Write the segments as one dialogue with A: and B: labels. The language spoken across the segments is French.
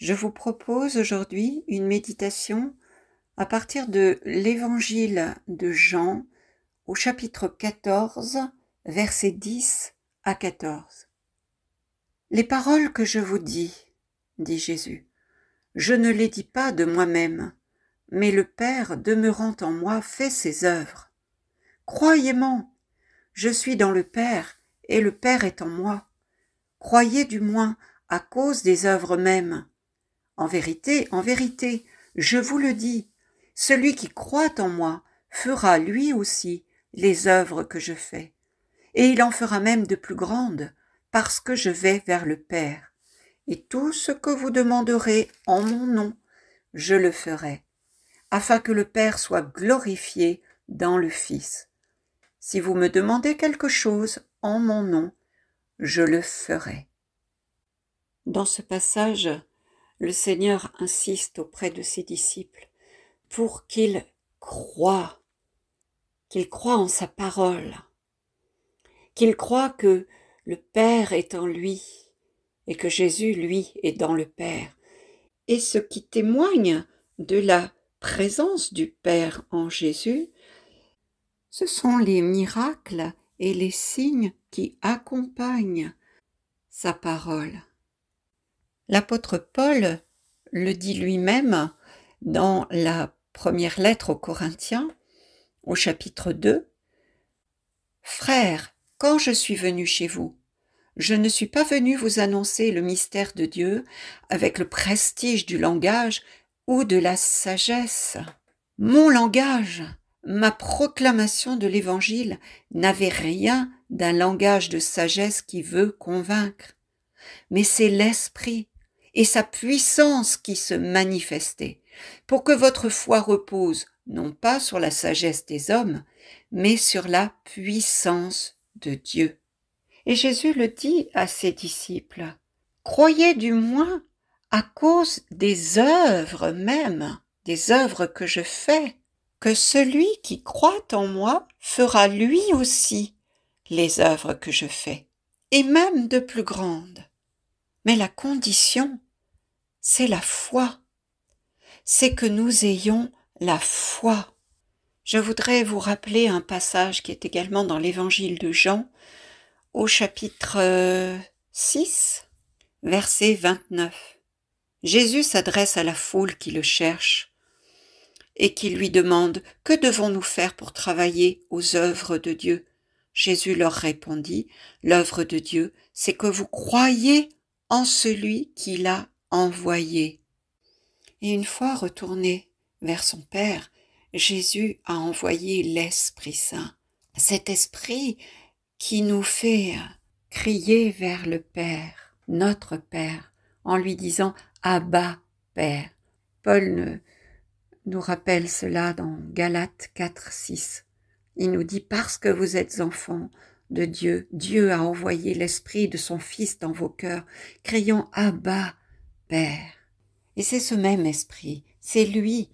A: Je vous propose aujourd'hui une méditation à partir de l'Évangile de Jean au chapitre 14, versets 10 à 14. Les paroles que je vous dis, dit Jésus, je ne les dis pas de moi-même, mais le Père demeurant en moi fait ses œuvres. Croyez-moi, je suis dans le Père et le Père est en moi. Croyez du moins à cause des œuvres mêmes. En vérité, je vous le dis, celui qui croit en moi fera lui aussi les œuvres que je fais, et il en fera même de plus grandes, parce que je vais vers le Père. Et tout ce que vous demanderez en mon nom, je le ferai, afin que le Père soit glorifié dans le Fils. Si vous me demandez quelque chose en mon nom, je le ferai. Dans ce passage, le Seigneur insiste auprès de ses disciples pour qu'ils croient en sa parole, qu'ils croient que le Père est en lui et que Jésus, lui, est dans le Père. Et ce qui témoigne de la présence du Père en Jésus, ce sont les miracles et les signes qui accompagnent sa parole. L'apôtre Paul le dit lui-même dans la première lettre aux Corinthiens, au chapitre 2. « Frères, quand je suis venu chez vous, je ne suis pas venu vous annoncer le mystère de Dieu avec le prestige du langage ou de la sagesse. Mon langage, ma proclamation de l'Évangile n'avait rien d'un langage de sagesse qui veut convaincre, mais c'est l'Esprit et sa puissance qui se manifestaient, pour que votre foi repose non pas sur la sagesse des hommes, mais sur la puissance de Dieu. » Et Jésus le dit à ses disciples, « Croyez du moins à cause des œuvres même, des œuvres que je fais, que celui qui croit en moi fera lui aussi les œuvres que je fais, et même de plus grandes. » Mais la condition, c'est la foi. C'est que nous ayons la foi. Je voudrais vous rappeler un passage qui est également dans l'Évangile de Jean, au chapitre 6, verset 29. Jésus s'adresse à la foule qui le cherche et qui lui demande « Que devons-nous faire pour travailler aux œuvres de Dieu ?» Jésus leur répondit « L'œuvre de Dieu, c'est que vous croyez en celui qui l'a envoyé. » Et une fois retourné vers son Père, Jésus a envoyé l'Esprit Saint, cet Esprit qui nous fait crier vers le Père, notre Père, en lui disant « Abba, Père ». Paul nous rappelle cela dans Galates 4, 6. Il nous dit « Parce que vous êtes enfants de Dieu, Dieu a envoyé l'Esprit de son Fils dans vos cœurs, criant « Abba, Père ». Et c'est ce même Esprit, c'est lui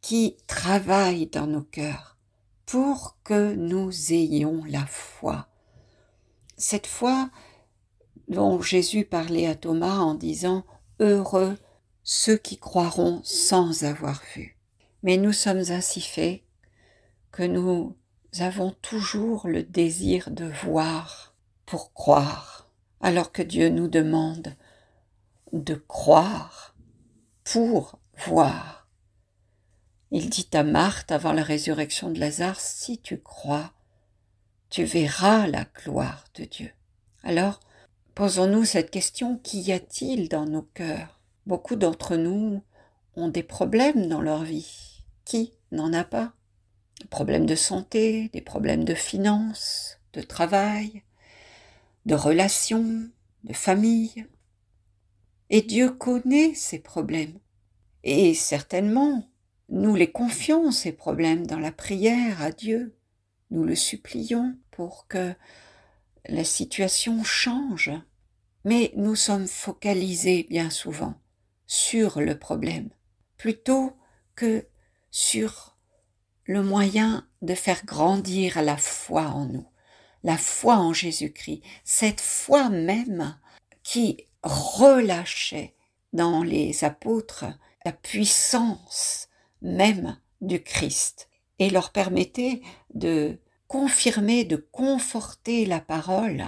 A: qui travaille dans nos cœurs pour que nous ayons la foi. Cette foi dont Jésus parlait à Thomas en disant « Heureux ceux qui croiront sans avoir vu ». Mais nous sommes ainsi faits que nous avons toujours le désir de voir pour croire, alors que Dieu nous demande de croire pour voir. Il dit à Marthe avant la résurrection de Lazare, « Si tu crois, tu verras la gloire de Dieu. » Alors, posons-nous cette question, qu'y a-t-il dans nos cœurs? Beaucoup d'entre nous ont des problèmes dans leur vie. Qui n'en a pas? Des problèmes de santé, des problèmes de finances, de travail, de relations, de famille. Et Dieu connaît ces problèmes. Et certainement, nous les confions, ces problèmes, dans la prière à Dieu. Nous le supplions pour que la situation change. Mais nous sommes focalisés bien souvent sur le problème, plutôt que sur le moyen de faire grandir la foi en nous, la foi en Jésus-Christ, cette foi même qui relâchait dans les apôtres la puissance même du Christ et leur permettait de confirmer, de conforter la parole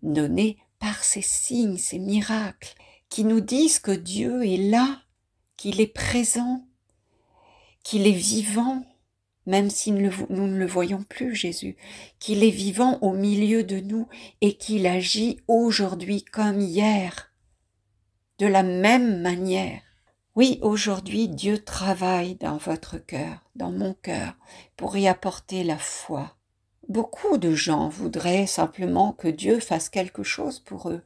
A: donnée par ces signes, ces miracles, qui nous disent que Dieu est là, qu'il est présent, qu'il est vivant, même si nous ne le voyons plus, Jésus, qu'il est vivant au milieu de nous et qu'il agit aujourd'hui comme hier, de la même manière. Oui, aujourd'hui, Dieu travaille dans votre cœur, dans mon cœur, pour y apporter la foi. Beaucoup de gens voudraient simplement que Dieu fasse quelque chose pour eux.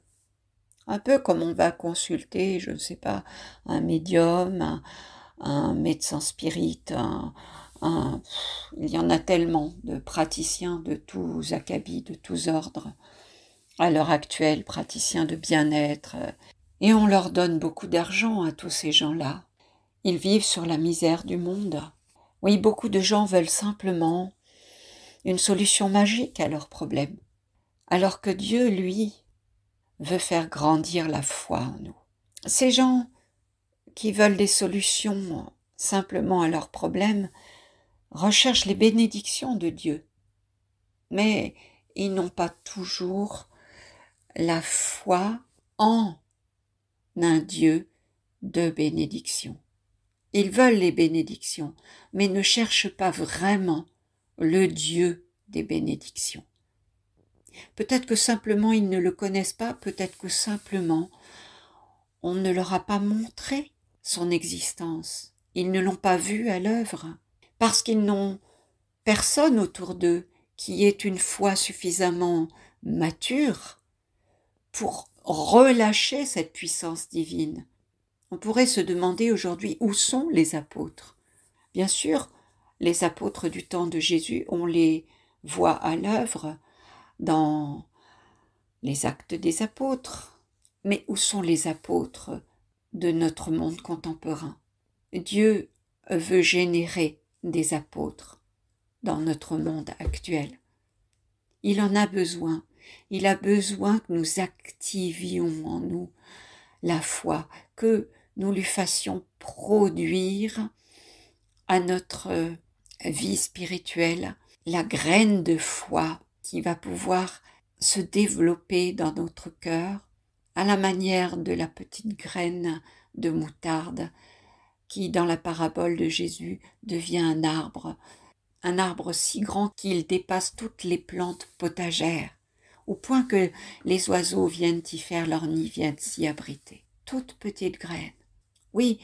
A: Un peu comme on va consulter, je ne sais pas, un médium, un médecin spirit, il y en a tellement de praticiens de tous acabits, de tous ordres, à l'heure actuelle, praticiens de bien-être, et on leur donne beaucoup d'argent à tous ces gens-là. Ils vivent sur la misère du monde. Oui, beaucoup de gens veulent simplement une solution magique à leurs problèmes, alors que Dieu, lui, veut faire grandir la foi en nous. Ces gens qui veulent des solutions simplement à leurs problèmes recherchent les bénédictions de Dieu, mais ils n'ont pas toujours la foi en un Dieu de bénédiction. Ils veulent les bénédictions, mais ne cherchent pas vraiment le Dieu des bénédictions. Peut-être que simplement ils ne le connaissent pas, peut-être que simplement on ne leur a pas montré son existence. Ils ne l'ont pas vu à l'œuvre, parce qu'ils n'ont personne autour d'eux qui ait une foi suffisamment mature pour relâcher cette puissance divine. On pourrait se demander aujourd'hui où sont les apôtres. Bien sûr, les apôtres du temps de Jésus, on les voit à l'œuvre dans les actes des apôtres. Mais où sont les apôtres de notre monde contemporain? Dieu veut générer des apôtres dans notre monde actuel. Il en a besoin. Il a besoin que nous activions en nous la foi, que nous lui fassions produire à notre vie spirituelle la graine de foi qui va pouvoir se développer dans notre cœur à la manière de la petite graine de moutarde qui, dans la parabole de Jésus, devient un arbre si grand qu'il dépasse toutes les plantes potagères, au point que les oiseaux viennent y faire leur nid, viennent s'y abriter. Toute petite graine. Oui,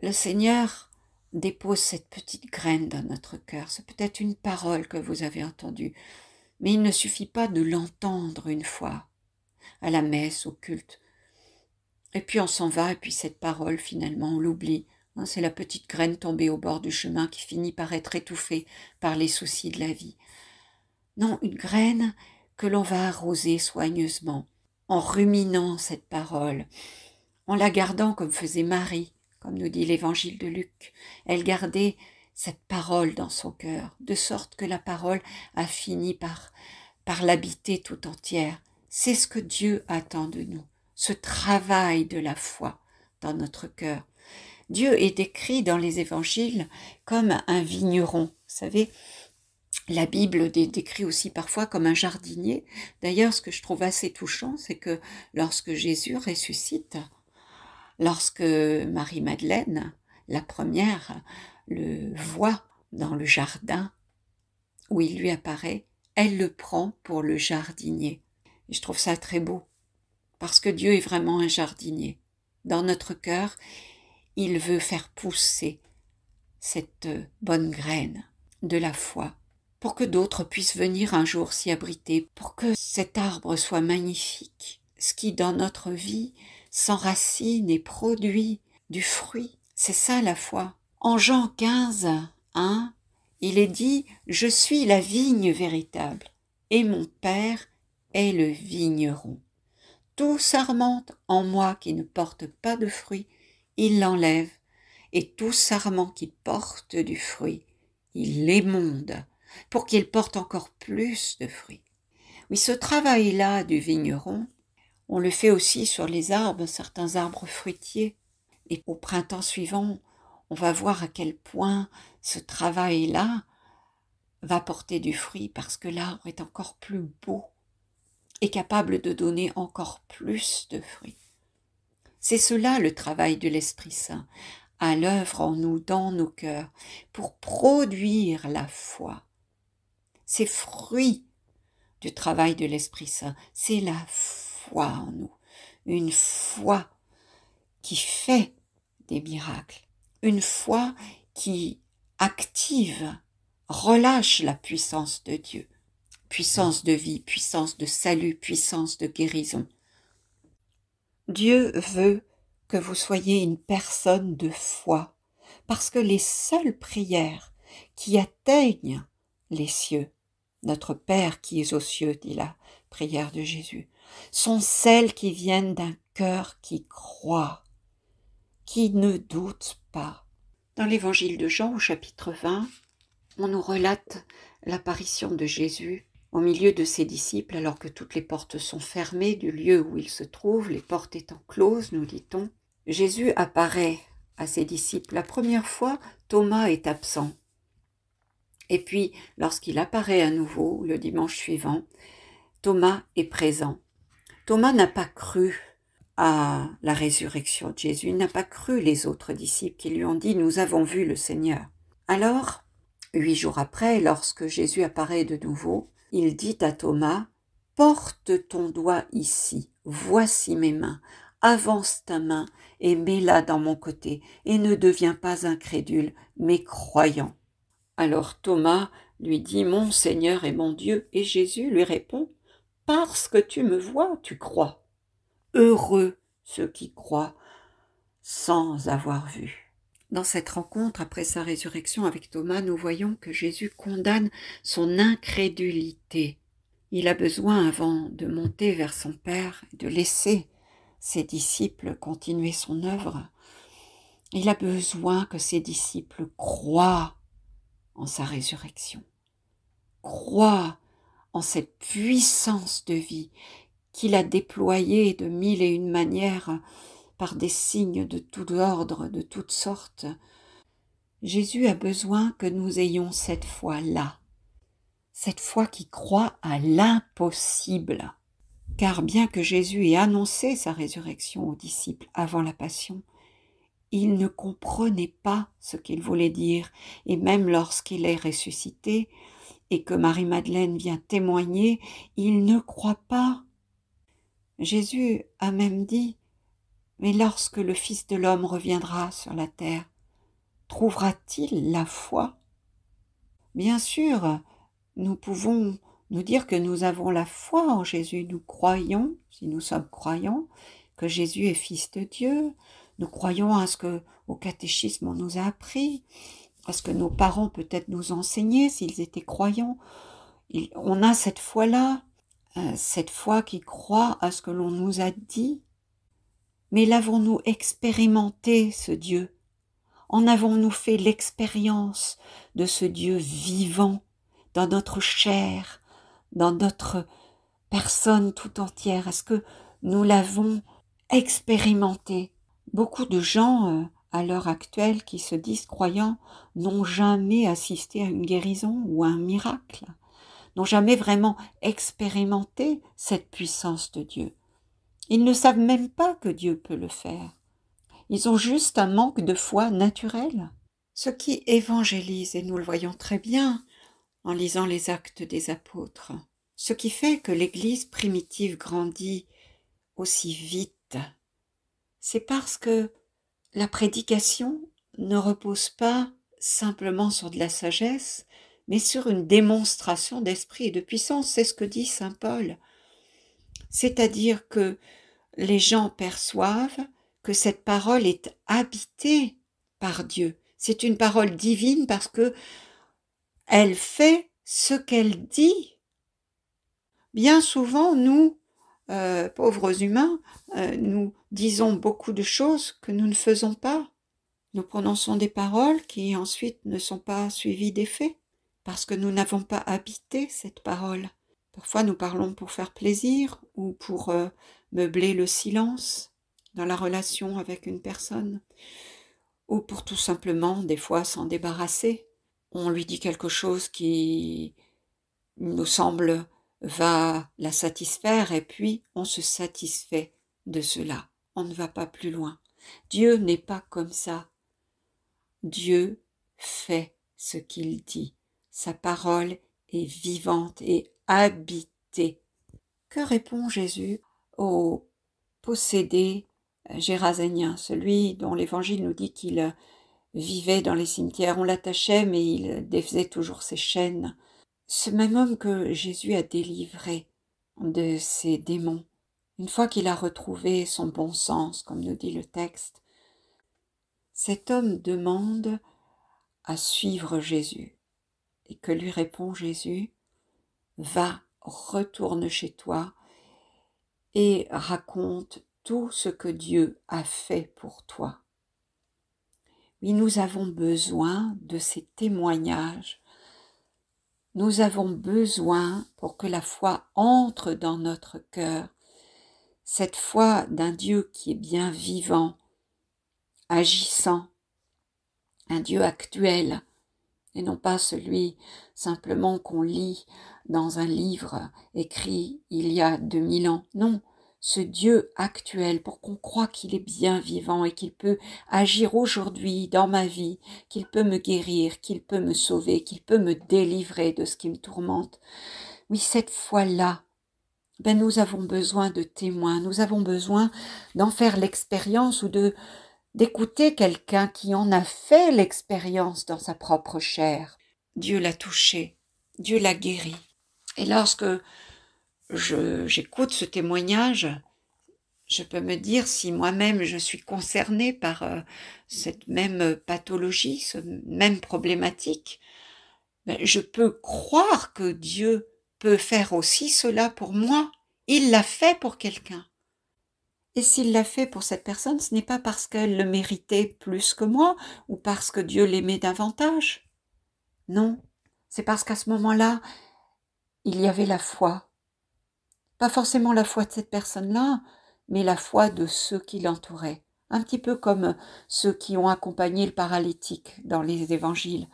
A: le Seigneur dépose cette petite graine dans notre cœur. C'est peut-être une parole que vous avez entendue, mais il ne suffit pas de l'entendre une fois, à la messe, au culte. Et puis on s'en va, et puis cette parole, finalement, on l'oublie. C'est la petite graine tombée au bord du chemin qui finit par être étouffée par les soucis de la vie. Non, une graine que l'on va arroser soigneusement, en ruminant cette parole, en la gardant comme faisait Marie, comme nous dit l'évangile de Luc. Elle gardait cette parole dans son cœur, de sorte que la parole a fini par l'habiter tout entière. C'est ce que Dieu attend de nous, ce travail de la foi dans notre cœur. Dieu est décrit dans les évangiles comme un vigneron. Vous savez, la Bible décrit aussi parfois comme un jardinier. D'ailleurs, ce que je trouve assez touchant, c'est que lorsque Jésus ressuscite, lorsque Marie-Madeleine, la première, le voit dans le jardin où il lui apparaît, elle le prend pour le jardinier. Et je trouve ça très beau, parce que Dieu est vraiment un jardinier. Dans notre cœur, il veut faire pousser cette bonne graine de la foi, pour que d'autres puissent venir un jour s'y abriter, pour que cet arbre soit magnifique, ce qui dans notre vie s'enracine et produit du fruit. C'est ça la foi. En Jean 15, 1, il est dit « Je suis la vigne véritable, et mon Père est le vigneron. Tout sarment en moi qui ne porte pas de fruit, il l'enlève, et tout sarment qui porte du fruit, il l'émonde, pour qu'il porte encore plus de fruits. » Oui, ce travail-là du vigneron, On le fait aussi sur les arbres, certains arbres fruitiers. Et au printemps suivant, on va voir à quel point ce travail-là va porter du fruit parce que l'arbre est encore plus beau et capable de donner encore plus de fruits. C'est cela le travail de l'Esprit Saint, à l'œuvre en nous, dans nos cœurs, pour produire la foi. Ces fruits du travail de l'Esprit Saint, c'est la foi en nous, une foi qui fait des miracles, une foi qui active, relâche la puissance de Dieu, puissance de vie, puissance de salut, puissance de guérison. Dieu veut que vous soyez une personne de foi, parce que les seules prières qui atteignent les cieux, notre Père qui est aux cieux, dit la prière de Jésus, sont celles qui viennent d'un cœur qui croit, qui ne doute pas. Dans l'évangile de Jean, au chapitre 20, on nous relate l'apparition de Jésus au milieu de ses disciples, alors que toutes les portes sont fermées du lieu où il se trouve, les portes étant closes, nous dit-on. Jésus apparaît à ses disciples. La première fois, Thomas est absent. Et puis, lorsqu'il apparaît à nouveau, le dimanche suivant, Thomas est présent. Thomas n'a pas cru à la résurrection de Jésus, il n'a pas cru les autres disciples qui lui ont dit « Nous avons vu le Seigneur ». Alors, 8 jours après, lorsque Jésus apparaît de nouveau, il dit à Thomas « Porte ton doigt ici, voici mes mains, avance ta main et mets-la dans mon côté, et ne deviens pas incrédule, mais croyant. » Alors Thomas lui dit « Mon Seigneur et mon Dieu », et Jésus lui répond « Parce que tu me vois, tu crois. Heureux ceux qui croient sans avoir vu. » Dans cette rencontre, après sa résurrection avec Thomas, nous voyons que Jésus condamne son incrédulité. Il a besoin, avant de monter vers son Père, de laisser ses disciples continuer son œuvre, il a besoin que ses disciples croient en sa résurrection, croient en cette puissance de vie qu'il a déployée de 1001 manières, par des signes de tout ordre, de toutes sortes. Jésus a besoin que nous ayons cette foi-là, cette foi qui croit à l'impossible. Car bien que Jésus ait annoncé sa résurrection aux disciples avant la Passion, ils ne comprenaient pas ce qu'il voulait dire, et même lorsqu'il est ressuscité et que Marie-Madeleine vient témoigner, ils ne croient pas. Jésus a même dit « Mais lorsque le Fils de l'homme reviendra sur la terre, trouvera-t-il la foi ?» Bien sûr, nous pouvons nous dire que nous avons la foi en Jésus. Nous croyons, si nous sommes croyants, que Jésus est Fils de Dieu. Nous croyons à ce qu'au catéchisme on nous a appris, à ce que nos parents peut-être nous enseignaient s'ils étaient croyants. On a cette foi-là, cette foi qui croit à ce que l'on nous a dit. Mais l'avons-nous expérimenté, ce Dieu? En avons-nous fait l'expérience de ce Dieu vivant dans notre chair, dans notre personne tout entière? Est-ce que nous l'avons expérimenté? Beaucoup de gens, à l'heure actuelle, qui se disent croyants, n'ont jamais assisté à une guérison ou à un miracle, n'ont jamais vraiment expérimenté cette puissance de Dieu. Ils ne savent même pas que Dieu peut le faire. Ils ont juste un manque de foi naturelle. Ce qui évangélise, et nous le voyons très bien en lisant les Actes des Apôtres, ce qui fait que l'Église primitive grandit aussi vite, c'est parce que la prédication ne repose pas simplement sur de la sagesse, mais sur une démonstration d'esprit et de puissance. C'est ce que dit saint Paul. C'est-à-dire que les gens perçoivent que cette parole est habitée par Dieu. C'est une parole divine parce que elle fait ce qu'elle dit. Bien souvent, nous, pauvres humains, nous disons beaucoup de choses que nous ne faisons pas. Nous prononçons des paroles qui ensuite ne sont pas suivies des faits, parce que nous n'avons pas habité cette parole, Parfois nous parlons pour faire plaisir ou pour meubler le silence dans la relation avec une personne, ou pour tout simplement des fois s'en débarrasser. On lui dit quelque chose qui nous semble va la satisfaire et puis on se satisfait de cela. On ne va pas plus loin. Dieu n'est pas comme ça. Dieu fait ce qu'il dit. Sa parole est vivante et habitée. Que répond Jésus au possédé gérasénien, celui dont l'Évangile nous dit qu'il vivait dans les cimetières? On l'attachait, mais il défaisait toujours ses chaînes. Ce même homme que Jésus a délivré de ses démons, une fois qu'il a retrouvé son bon sens, comme nous dit le texte, cet homme demande à suivre Jésus. Et que lui répond Jésus? Va, retourne chez toi et raconte tout ce que Dieu a fait pour toi. Oui, nous avons besoin de ces témoignages. Nous avons besoin, pour que la foi entre dans notre cœur, cette foi d'un Dieu qui est bien vivant, agissant, un Dieu actuel, et non pas celui simplement qu'on lit dans un livre écrit il y a 2000 ans. Non, ce Dieu actuel, pour qu'on croie qu'il est bien vivant et qu'il peut agir aujourd'hui dans ma vie, qu'il peut me guérir, qu'il peut me sauver, qu'il peut me délivrer de ce qui me tourmente. Oui, cette foi-là, nous avons besoin de témoins, nous avons besoin d'en faire l'expérience ou d'écouter quelqu'un qui en a fait l'expérience dans sa propre chair. Dieu l'a touché, Dieu l'a guéri. Et lorsque j'écoute ce témoignage, je peux me dire si moi-même je suis concernée par cette même pathologie, cette même problématique, je peux croire que Dieu peut faire aussi cela pour moi. Il l'a fait pour quelqu'un. Et s'il l'a fait pour cette personne, ce n'est pas parce qu'elle le méritait plus que moi ou parce que Dieu l'aimait davantage. Non, c'est parce qu'à ce moment-là, il y avait la foi. Pas forcément la foi de cette personne-là, mais la foi de ceux qui l'entouraient. Un petit peu comme ceux qui ont accompagné le paralytique dans les évangiles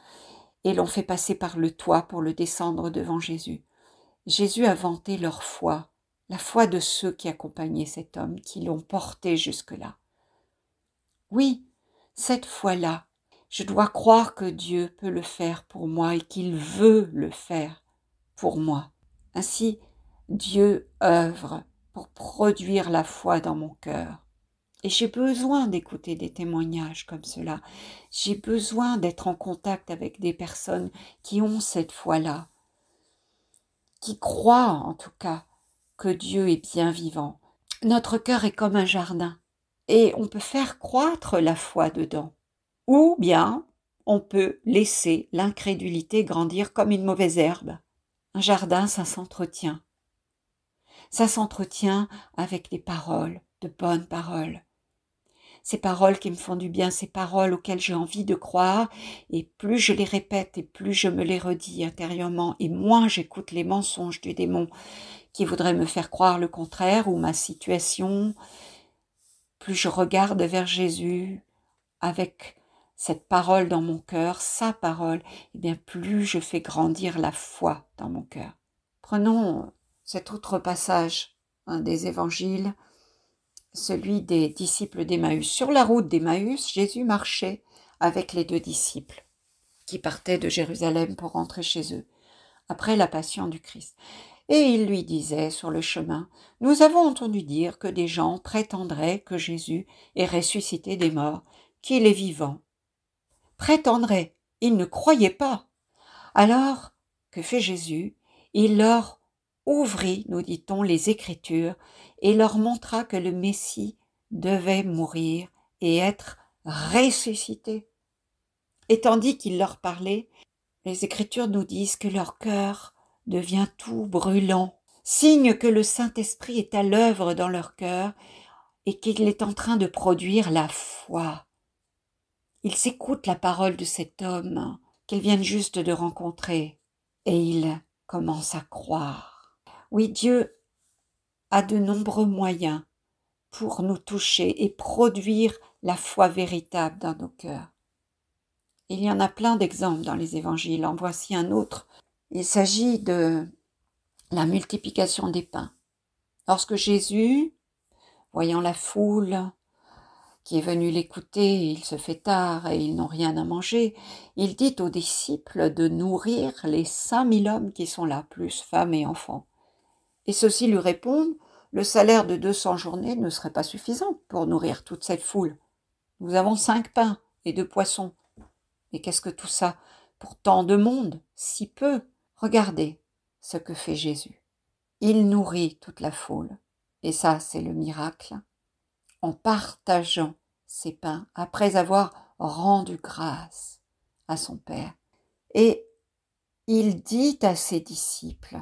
A: et l'ont fait passer par le toit pour le descendre devant Jésus. Jésus a vanté leur foi, la foi de ceux qui accompagnaient cet homme, qui l'ont porté jusque-là. Oui, cette foi-là, je dois croire que Dieu peut le faire pour moi et qu'il veut le faire pour moi. Ainsi, Dieu œuvre pour produire la foi dans mon cœur. Et j'ai besoin d'écouter des témoignages comme cela. J'ai besoin d'être en contact avec des personnes qui ont cette foi-là, qui croient en tout cas que Dieu est bien vivant. Notre cœur est comme un jardin et on peut faire croître la foi dedans. Ou bien on peut laisser l'incrédulité grandir comme une mauvaise herbe. Un jardin, ça s'entretient. Ça s'entretient avec des paroles, de bonnes paroles. Ces paroles qui me font du bien, ces paroles auxquelles j'ai envie de croire, et plus je les répète et plus je me les redis intérieurement, et moins j'écoute les mensonges du démon qui voudrait me faire croire le contraire ou ma situation, plus je regarde vers Jésus avec cette parole dans mon cœur, sa parole, et bien plus je fais grandir la foi dans mon cœur. Prenons cet autre passage des évangiles, celui des disciples d'Emmaüs. Sur la route d'Emmaüs, Jésus marchait avec les 2 disciples qui partaient de Jérusalem pour rentrer chez eux, après la passion du Christ. Et il lui disait sur le chemin, « Nous avons entendu dire que des gens prétendraient que Jésus est ressuscité des morts, qu'il est vivant. » Prétendraient, ils ne croyaient pas. Alors, que fait Jésus? Il leur ouvrit, nous dit-on, les Écritures et leur montra que le Messie devait mourir et être ressuscité. Et tandis qu'il leur parlait, les Écritures nous disent que leur cœur devient tout brûlant, signe que le Saint-Esprit est à l'œuvre dans leur cœur et qu'il est en train de produire la foi. Ils écoutent la parole de cet homme qu'ils viennent juste de rencontrer et ils commencent à croire. Oui, Dieu a de nombreux moyens pour nous toucher et produire la foi véritable dans nos cœurs. Il y en a plein d'exemples dans les évangiles. En voici un autre. Il s'agit de la multiplication des pains. Lorsque Jésus, voyant la foule qui est venue l'écouter, il se fait tard et ils n'ont rien à manger, il dit aux disciples de nourrir les 5000 hommes qui sont là, plus femmes et enfants. Et ceux-ci lui répondent, le salaire de 200 journées ne serait pas suffisant pour nourrir toute cette foule. Nous avons 5 pains et 2 poissons. Mais qu'est-ce que tout ça pour tant de monde, si peu? Regardez ce que fait Jésus. Il nourrit toute la foule. Et ça, c'est le miracle. En partageant ses pains, après avoir rendu grâce à son Père. Et il dit à ses disciples,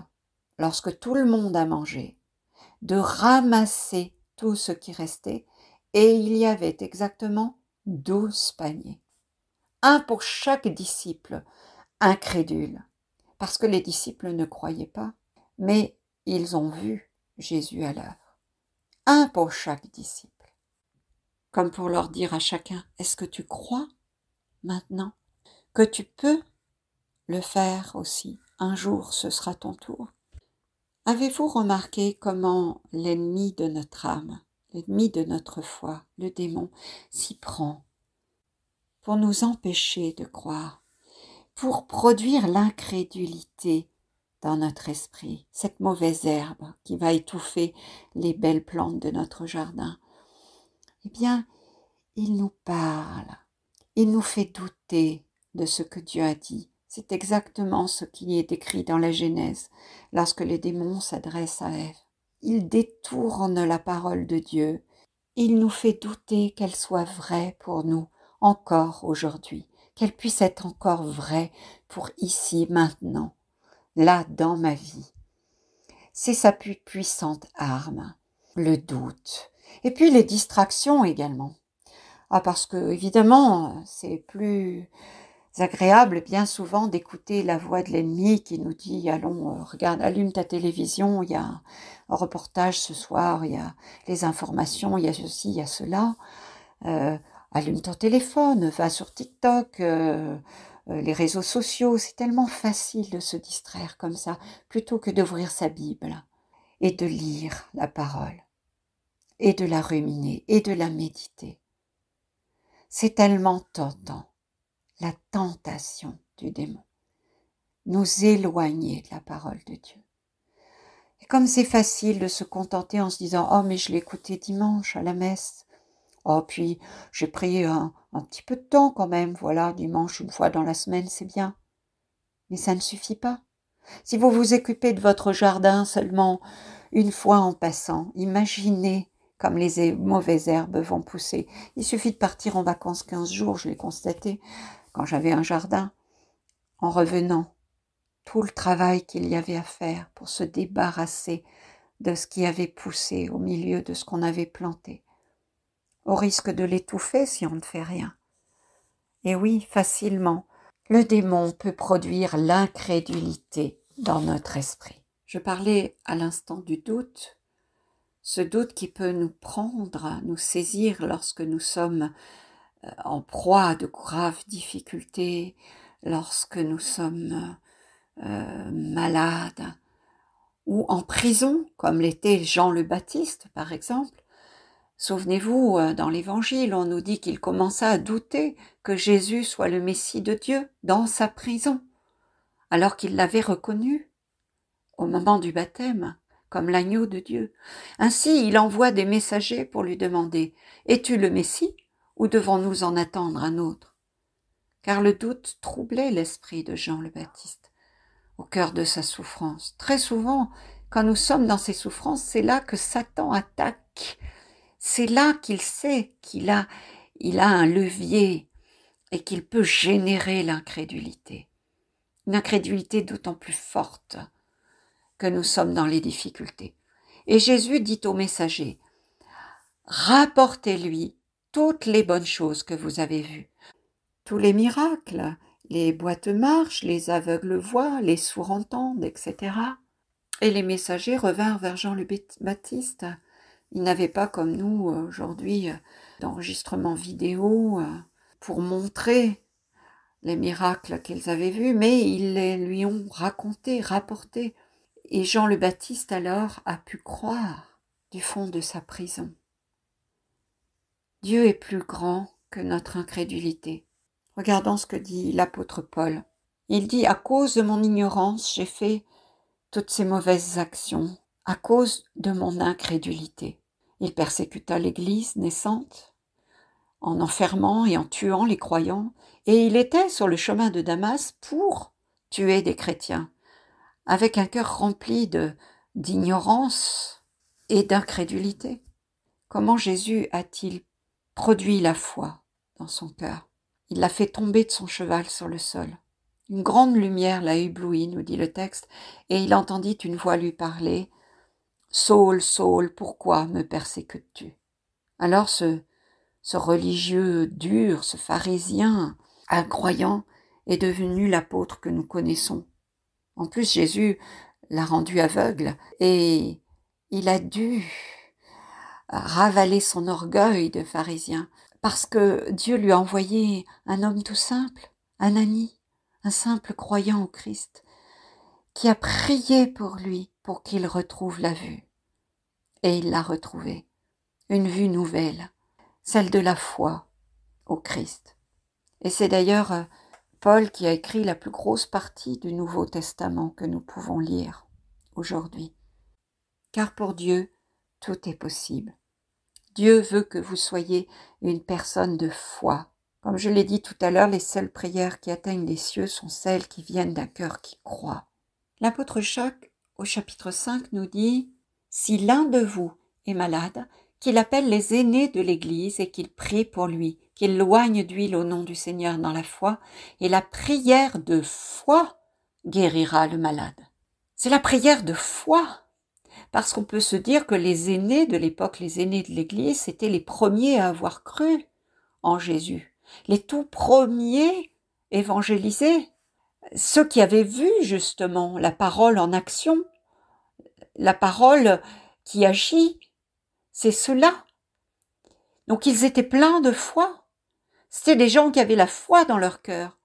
A: lorsque tout le monde a mangé, de ramasser tout ce qui restait, et il y avait exactement 12 paniers. Un pour chaque disciple incrédule, parce que les disciples ne croyaient pas, mais ils ont vu Jésus à l'œuvre. Un pour chaque disciple, comme pour leur dire à chacun, est-ce que tu crois maintenant que tu peux le faire aussi? Un jour, ce sera ton tour. Avez-vous remarqué comment l'ennemi de notre âme, l'ennemi de notre foi, le démon, s'y prend pour nous empêcher de croire, pour produire l'incrédulité dans notre esprit, cette mauvaise herbe qui va étouffer les belles plantes de notre jardin? Eh bien, il nous parle, il nous fait douter de ce que Dieu a dit. C'est exactement ce qui est écrit dans la Genèse, lorsque les démons s'adressent à Ève. Il détourne la parole de Dieu. Il nous fait douter qu'elle soit vraie pour nous, encore aujourd'hui, qu'elle puisse être encore vraie pour ici, maintenant, là, dans ma vie. C'est sa plus puissante arme, le doute. Et puis les distractions également. Ah, parce que, évidemment, c'est plus agréable bien souvent d'écouter la voix de l'ennemi qui nous dit allons, regarde, allume ta télévision, il y a un reportage ce soir, il y a les informations, il y a ceci, il y a cela, allume ton téléphone, va sur TikTok, les réseaux sociaux. C'est tellement facile de se distraire comme ça plutôt que d'ouvrir sa Bible et de lire la parole et de la ruminer et de la méditer. C'est tellement tentant. La tentation du démon, nous éloigner de la parole de Dieu. Et comme c'est facile de se contenter en se disant « Oh, mais je l'ai écouté dimanche à la messe. Oh, puis j'ai prié un petit peu de temps quand même. Voilà, dimanche, une fois dans la semaine, c'est bien. » Mais ça ne suffit pas. Si vous vous occupez de votre jardin seulement une fois en passant, imaginez comme les mauvaises herbes vont pousser. Il suffit de partir en vacances 15 jours, je l'ai constaté, quand j'avais un jardin, en revenant, tout le travail qu'il y avait à faire pour se débarrasser de ce qui avait poussé au milieu de ce qu'on avait planté, au risque de l'étouffer si on ne fait rien. Et oui, facilement, le démon peut produire l'incrédulité dans notre esprit. Je parlais à l'instant du doute, ce doute qui peut nous prendre, nous saisir lorsque nous sommes en proie à de graves difficultés, lorsque nous sommes malades, ou en prison, comme l'était Jean le Baptiste, par exemple. Souvenez-vous, dans l'Évangile, on nous dit qu'il commença à douter que Jésus soit le Messie de Dieu dans sa prison, alors qu'il l'avait reconnu au moment du baptême, comme l'agneau de Dieu. Ainsi, il envoie des messagers pour lui demander « Es-tu le Messie ? Ou devons-nous en attendre un autre ?» Car le doute troublait l'esprit de Jean le Baptiste, au cœur de sa souffrance. Très souvent, quand nous sommes dans ces souffrances, c'est là que Satan attaque. C'est là qu'il sait qu'il a un levier et qu'il peut générer l'incrédulité. Une incrédulité d'autant plus forte que nous sommes dans les difficultés. Et Jésus dit aux messagers, « Rapportez-lui toutes les bonnes choses que vous avez vues, tous les miracles, les boîtes marchent, les aveugles voient, les sourds entendent, etc. Et les messagers revinrent vers Jean le Baptiste. Ils n'avaient pas comme nous aujourd'hui d'enregistrement vidéo pour montrer les miracles qu'ils avaient vus, mais ils les lui ont racontés, rapportés. Et Jean le Baptiste alors a pu croire du fond de sa prison. Dieu est plus grand que notre incrédulité. Regardons ce que dit l'apôtre Paul. Il dit « À cause de mon ignorance, j'ai fait toutes ces mauvaises actions, à cause de mon incrédulité. » Il persécuta l'Église naissante en enfermant et en tuant les croyants, et il était sur le chemin de Damas pour tuer des chrétiens, avec un cœur rempli d'ignorance et d'incrédulité. Comment Jésus a-t-il produit la foi dans son cœur? Il l'a fait tomber de son cheval sur le sol. Une grande lumière l'a ébloui, nous dit le texte, et il entendit une voix lui parler. « Saul, Saul, pourquoi me persécutes-tu » Alors ce religieux dur, ce pharisien incroyant, est devenu l'apôtre que nous connaissons. En plus, Jésus l'a rendu aveugle et il a dû ravaler son orgueil de pharisien parce que Dieu lui a envoyé un homme tout simple, Ananie, un simple croyant au Christ, qui a prié pour lui pour qu'il retrouve la vue. Et il l'a retrouvée, une vue nouvelle, celle de la foi au Christ. Et c'est d'ailleurs Paul qui a écrit la plus grosse partie du Nouveau Testament que nous pouvons lire aujourd'hui. Car pour Dieu, tout est possible. Dieu veut que vous soyez une personne de foi. Comme je l'ai dit tout à l'heure, les seules prières qui atteignent les cieux sont celles qui viennent d'un cœur qui croit. L'apôtre Jacques, au chapitre 5, nous dit « Si l'un de vous est malade, qu'il appelle les aînés de l'Église et qu'il prie pour lui, qu'il loigne d'huile au nom du Seigneur dans la foi, et la prière de foi guérira le malade. » C'est la prière de foi, parce qu'on peut se dire que les aînés de l'époque, les aînés de l'Église, c'était les premiers à avoir cru en Jésus, les tout premiers évangélisés, ceux qui avaient vu justement la parole en action, la parole qui agit, c'est ceux-là. Donc ils étaient pleins de foi. C'était des gens qui avaient la foi dans leur cœur.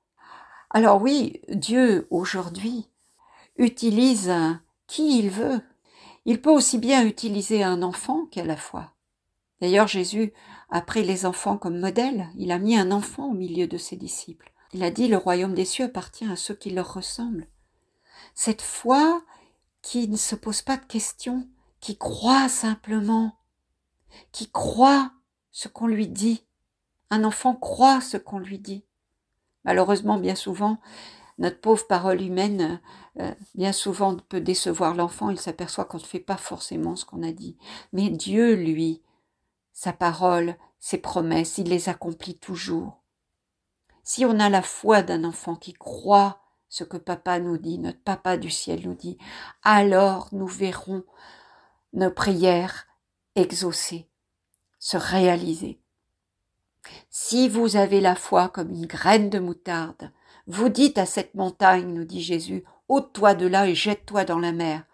A: Alors oui, Dieu aujourd'hui utilise qui il veut. Il peut aussi bien utiliser un enfant qu'à la foi. D'ailleurs, Jésus a pris les enfants comme modèle. Il a mis un enfant au milieu de ses disciples. Il a dit, le royaume des cieux appartient à ceux qui leur ressemblent. Cette foi qui ne se pose pas de questions, qui croit simplement, qui croit ce qu'on lui dit. Un enfant croit ce qu'on lui dit. Malheureusement, bien souvent, notre pauvre parole humaine, bien souvent peut décevoir l'enfant. Il s'aperçoit qu'on ne fait pas forcément ce qu'on a dit. Mais Dieu, lui, sa parole, ses promesses, il les accomplit toujours. Si on a la foi d'un enfant qui croit ce que papa nous dit, notre papa du ciel nous dit, alors nous verrons nos prières exaucées, se réaliser. Si vous avez la foi comme une graine de moutarde, vous dites à cette montagne, nous dit Jésus, ôte-toi de là et jette-toi dans la mer.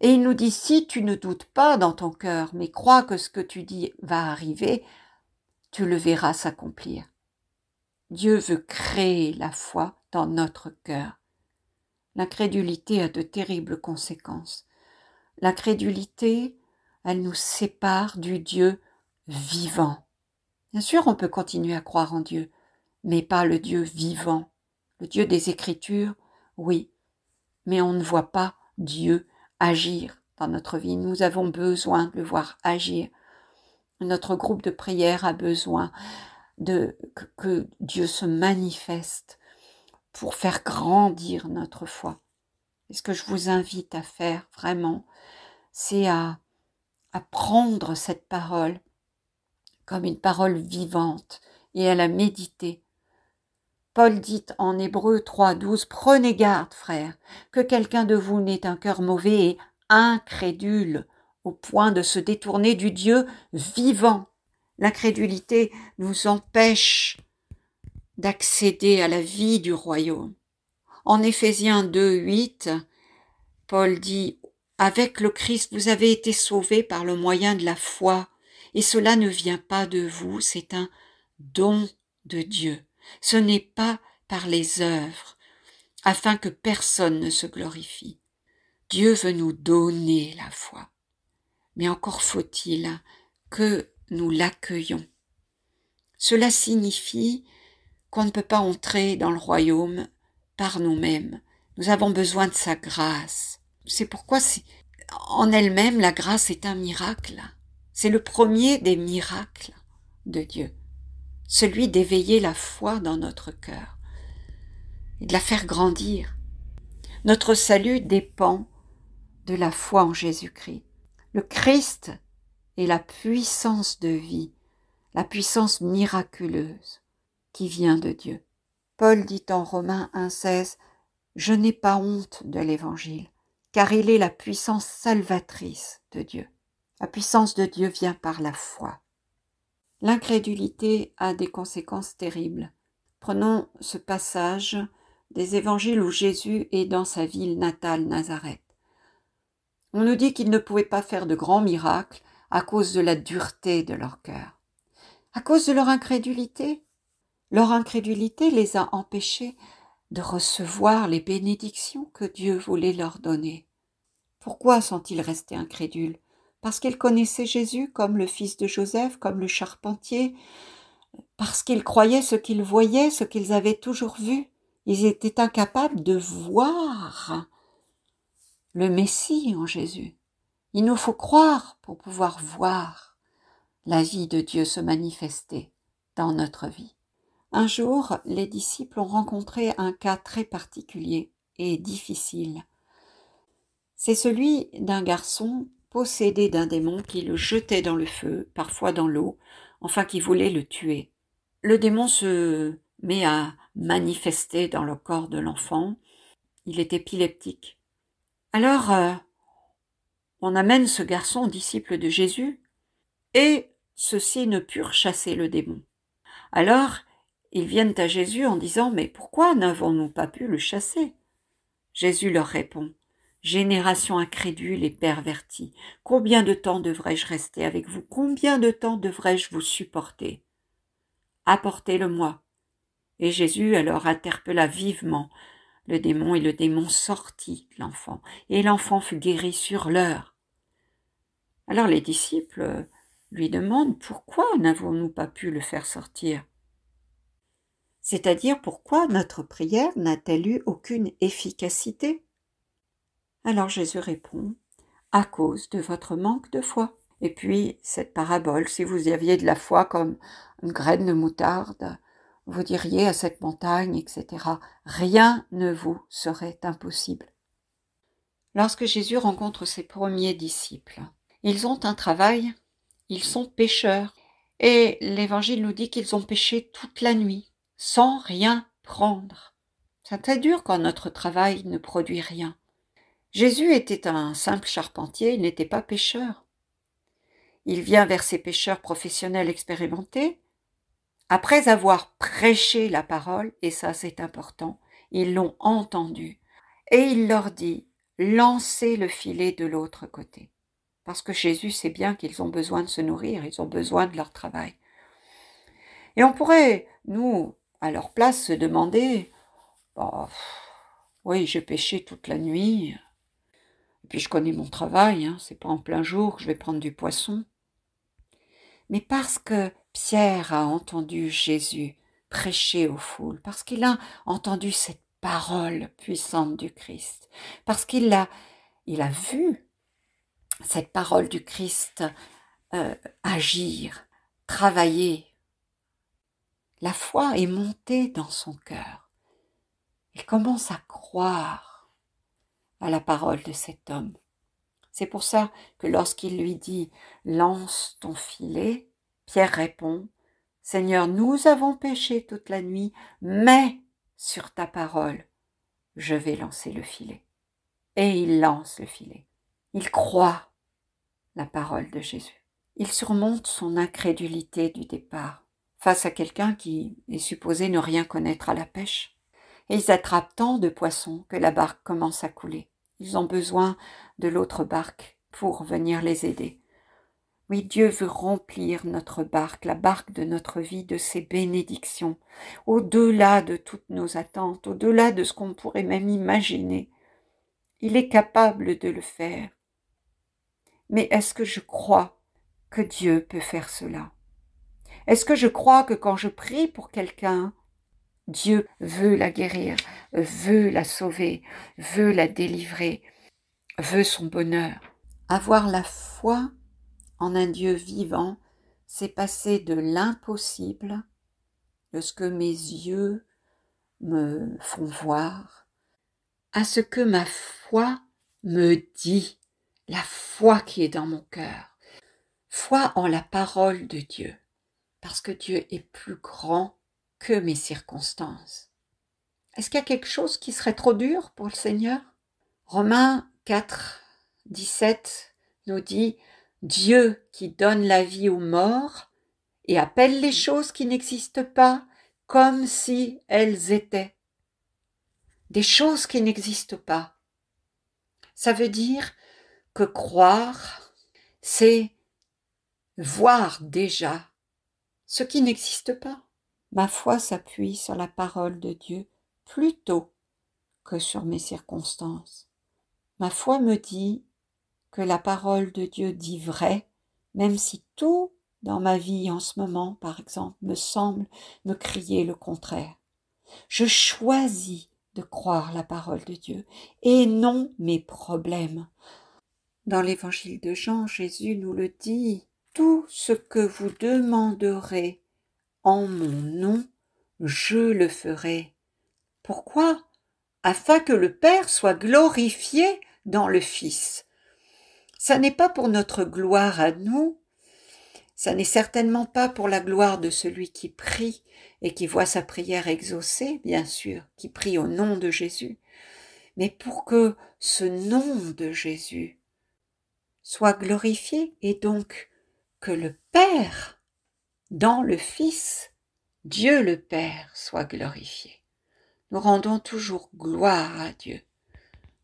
A: Et il nous dit, si tu ne doutes pas dans ton cœur, mais crois que ce que tu dis va arriver, tu le verras s'accomplir. Dieu veut créer la foi dans notre cœur. L'incrédulité a de terribles conséquences. L'incrédulité, elle nous sépare du Dieu vivant. Bien sûr, on peut continuer à croire en Dieu, mais pas le Dieu vivant. Le Dieu des Écritures, oui, mais on ne voit pas Dieu agir dans notre vie. Nous avons besoin de le voir agir. Notre groupe de prière a besoin que Dieu se manifeste pour faire grandir notre foi. Et ce que je vous invite à faire vraiment, c'est à prendre cette parole comme une parole vivante et à la méditer. Paul dit en Hébreux 3,12 « Prenez garde, frères, que quelqu'un de vous n'ait un cœur mauvais et incrédule au point de se détourner du Dieu vivant. » L'incrédulité nous empêche d'accéder à la vie du royaume. En Éphésiens 2,8, Paul dit Avec le Christ, vous avez été sauvés par le moyen de la foi, et cela ne vient pas de vous, c'est un don de Dieu. Ce n'est pas par les œuvres, afin que personne ne se glorifie. Dieu veut nous donner la foi, mais encore faut-il que nous l'accueillons. Cela signifie qu'on ne peut pas entrer dans le royaume par nous-mêmes. Nous avons besoin de sa grâce. C'est pourquoi en elle-même, la grâce est un miracle. C'est le premier des miracles de Dieu, celui d'éveiller la foi dans notre cœur et de la faire grandir. Notre salut dépend de la foi en Jésus-Christ. Le Christ est la puissance de vie, la puissance miraculeuse qui vient de Dieu. Paul dit en Romains 1,16 « Je n'ai pas honte de l'Évangile, car il est la puissance salvatrice de Dieu. » La puissance de Dieu vient par la foi. L'incrédulité a des conséquences terribles. Prenons ce passage des évangiles où Jésus est dans sa ville natale, Nazareth. On nous dit qu'ils ne pouvaient pas faire de grands miracles à cause de la dureté de leur cœur. À cause de leur incrédulité. Leur incrédulité les a empêchés de recevoir les bénédictions que Dieu voulait leur donner. Pourquoi sont-ils restés incrédules? Parce qu'ils connaissaient Jésus comme le fils de Joseph, comme le charpentier, parce qu'ils croyaient ce qu'ils voyaient, ce qu'ils avaient toujours vu. Ils étaient incapables de voir le Messie en Jésus. Il nous faut croire pour pouvoir voir la vie de Dieu se manifester dans notre vie. Un jour, les disciples ont rencontré un cas très particulier et difficile. C'est celui d'un garçon possédé d'un démon qui le jetait dans le feu, parfois dans l'eau, enfin qui voulait le tuer. Le démon se met à manifester dans le corps de l'enfant. Il est épileptique. Alors, on amène ce garçon aux disciples de Jésus et ceux-ci ne purent chasser le démon. Alors, ils viennent à Jésus en disant « Mais pourquoi n'avons-nous pas pu le chasser ?» Jésus leur répond « Génération incrédule et pervertie, combien de temps devrais-je rester avec vous? Combien de temps devrais-je vous supporter? Apportez-le-moi. » Et Jésus alors interpella vivement le démon, et le démon sortit de l'enfant, et l'enfant fut guéri sur l'heure. Alors les disciples lui demandent « Pourquoi n'avons-nous pas pu le faire sortir ?» C'est-à-dire pourquoi notre prière n'a-t-elle eu aucune efficacité? Alors Jésus répond « À cause de votre manque de foi. » Et puis cette parabole, si vous aviez de la foi comme une graine de moutarde, vous diriez à cette montagne, etc. Rien ne vous serait impossible. Lorsque Jésus rencontre ses premiers disciples, ils ont un travail, ils sont pêcheurs. Et l'Évangile nous dit qu'ils ont pêché toute la nuit, sans rien prendre. C'est très dur quand notre travail ne produit rien. Jésus était un simple charpentier, il n'était pas pêcheur. Il vient vers ces pêcheurs professionnels expérimentés. Après avoir prêché la parole, et ça c'est important, ils l'ont entendu. Et il leur dit, lancez le filet de l'autre côté. Parce que Jésus sait bien qu'ils ont besoin de se nourrir, ils ont besoin de leur travail. Et on pourrait, nous, à leur place, se demander, oh, oui, j'ai pêché toute la nuit, et puis je connais mon travail, hein, c'est pas en plein jour que je vais prendre du poisson. Mais parce que Pierre a entendu Jésus prêcher aux foules, parce qu'il a entendu cette parole puissante du Christ, parce qu'il a vu cette parole du Christ agir, travailler. La foi est montée dans son cœur. Il commence à croire à la parole de cet homme. C'est pour ça que lorsqu'il lui dit « Lance ton filet », Pierre répond « Seigneur, nous avons péché toute la nuit, mais sur ta parole, je vais lancer le filet. » Et il lance le filet. Il croit la parole de Jésus. Il surmonte son incrédulité du départ face à quelqu'un qui est supposé ne rien connaître à la pêche. Et ils attrapent tant de poissons que la barque commence à couler. Ils ont besoin de l'autre barque pour venir les aider. Oui, Dieu veut remplir notre barque, la barque de notre vie, de ses bénédictions, au-delà de toutes nos attentes, au-delà de ce qu'on pourrait même imaginer. Il est capable de le faire. Mais est-ce que je crois que Dieu peut faire cela? Est-ce que je crois que quand je prie pour quelqu'un, Dieu veut la guérir, veut la sauver, veut la délivrer, veut son bonheur? Avoir la foi en un Dieu vivant, c'est passer de l'impossible, de ce que mes yeux me font voir, à ce que ma foi me dit, la foi qui est dans mon cœur, foi en la parole de Dieu, parce que Dieu est plus grand que mes circonstances. Est-ce qu'il y a quelque chose qui serait trop dur pour le Seigneur? Romains 4, 17 nous dit « Dieu qui donne la vie aux morts et appelle les choses qui n'existent pas comme si elles étaient. » Des choses qui n'existent pas. Ça veut dire que croire, c'est voir déjà ce qui n'existe pas. Ma foi s'appuie sur la parole de Dieu plutôt que sur mes circonstances. Ma foi me dit que la parole de Dieu dit vrai, même si tout dans ma vie en ce moment, par exemple, me semble me crier le contraire. Je choisis de croire la parole de Dieu et non mes problèmes. Dans l'évangile de Jean, Jésus nous le dit, « Tout ce que vous demanderez en mon nom, je le ferai. » Pourquoi? Afin que le Père soit glorifié dans le Fils. Ça n'est pas pour notre gloire à nous, ça n'est certainement pas pour la gloire de celui qui prie et qui voit sa prière exaucée, bien sûr, qui prie au nom de Jésus, mais pour que ce nom de Jésus soit glorifié et donc que le Père, dans le Fils, Dieu le Père, soit glorifié. Nous rendons toujours gloire à Dieu.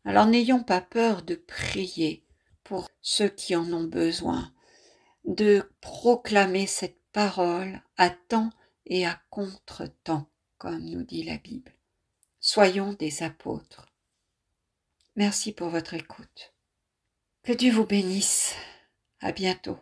A: Alors n'ayons pas peur de prier pour ceux qui en ont besoin, de proclamer cette parole à temps et à contre-temps, comme nous dit la Bible. Soyons des apôtres. Merci pour votre écoute. Que Dieu vous bénisse. À bientôt.